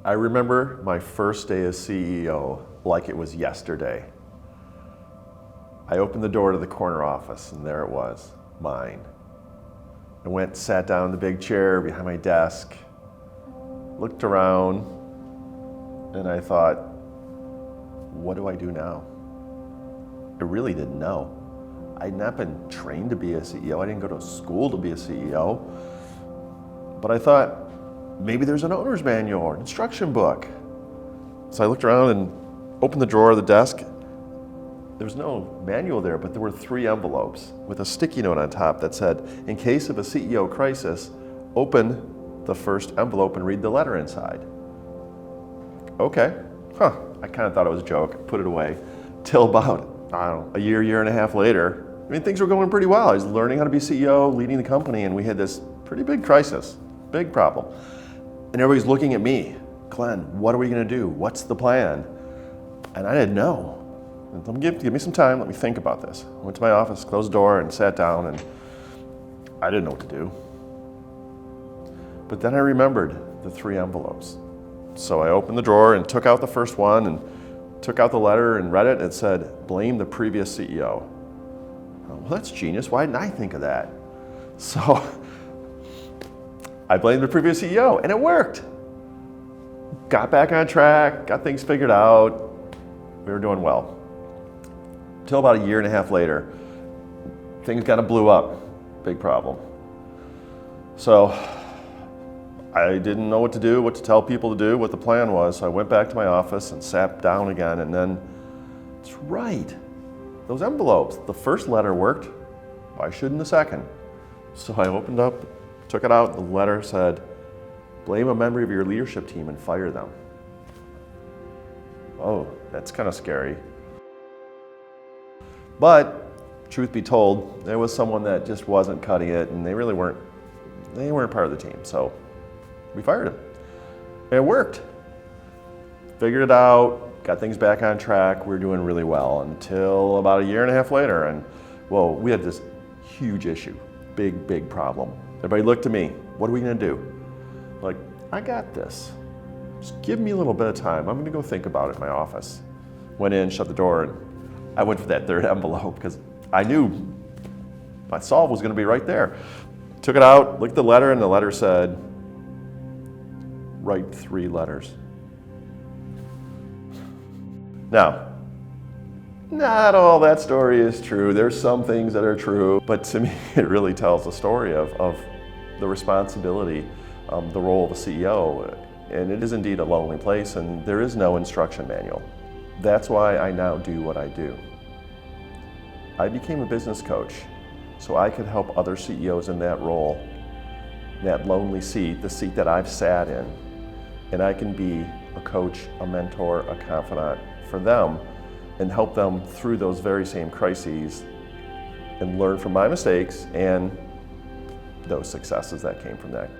I remember my first day as CEO like it was yesterday. I opened the door to the corner office and there it was, mine. I went, sat down in the big chair behind my desk, looked around, and I thought, what do I do now? I really didn't know. I'd not been trained to be a CEO. I didn't go to school to be a CEO. But I thought, maybe there's an owner's manual or an instruction book. So I looked around and opened the drawer of the desk. There was no manual there, but there were 3 envelopes with a sticky note on top that said, in case of a CEO crisis, open the first envelope and read the letter inside. Okay, I kind of thought it was a joke, put it away. Till about, I don't know, a year and a half later, I mean, things were going pretty well. I was learning how to be CEO, leading the company, and we had this pretty big crisis, big problem. And everybody's looking at me, Glenn, what are we gonna do? What's the plan? And I didn't know. Give me some time, let me think about this. I went to my office, closed the door, and sat down, and I didn't know what to do. But then I remembered the 3 envelopes. So I opened the drawer and took out the first one and took out the letter and read it, and it said, blame the previous CEO. Well, that's genius, why didn't I think of that? So I blamed the previous CEO, and it worked. Got back on track, got things figured out. We were doing well. Until about a year and a half later, things kind of blew up. Big problem. So I didn't know what to do, what to tell people to do, what the plan was. So I went back to my office and sat down again, and then, it's right, those envelopes. The first letter worked, why shouldn't the second? So I opened up, took it out, the letter said, blame a member of your leadership team and fire them. Oh, that's kind of scary. But, truth be told, there was someone that just wasn't cutting it, and they weren't part of the team, so we fired him. And it worked. Figured it out, got things back on track, we were doing really well until about a year and a half later, and well, we had this huge issue, big problem. Everybody looked at me, what are we gonna do? Like, I got this. Just give me a little bit of time. I'm gonna go think about it in my office. Went in, shut the door, and I went for that 3rd envelope because I knew my solve was gonna be right there. Took it out, looked at the letter, and the letter said, write 3 letters. Now, not all that story is true. There's some things that are true, but to me, it really tells the story of the responsibility, the role of a CEO. And it is indeed a lonely place, and there is no instruction manual. That's why I now do what I do. I became a business coach so I could help other CEOs in that role, that lonely seat, the seat that I've sat in, and I can be a coach, a mentor, a confidant for them and help them through those very same crises and learn from my mistakes and those successes that came from that.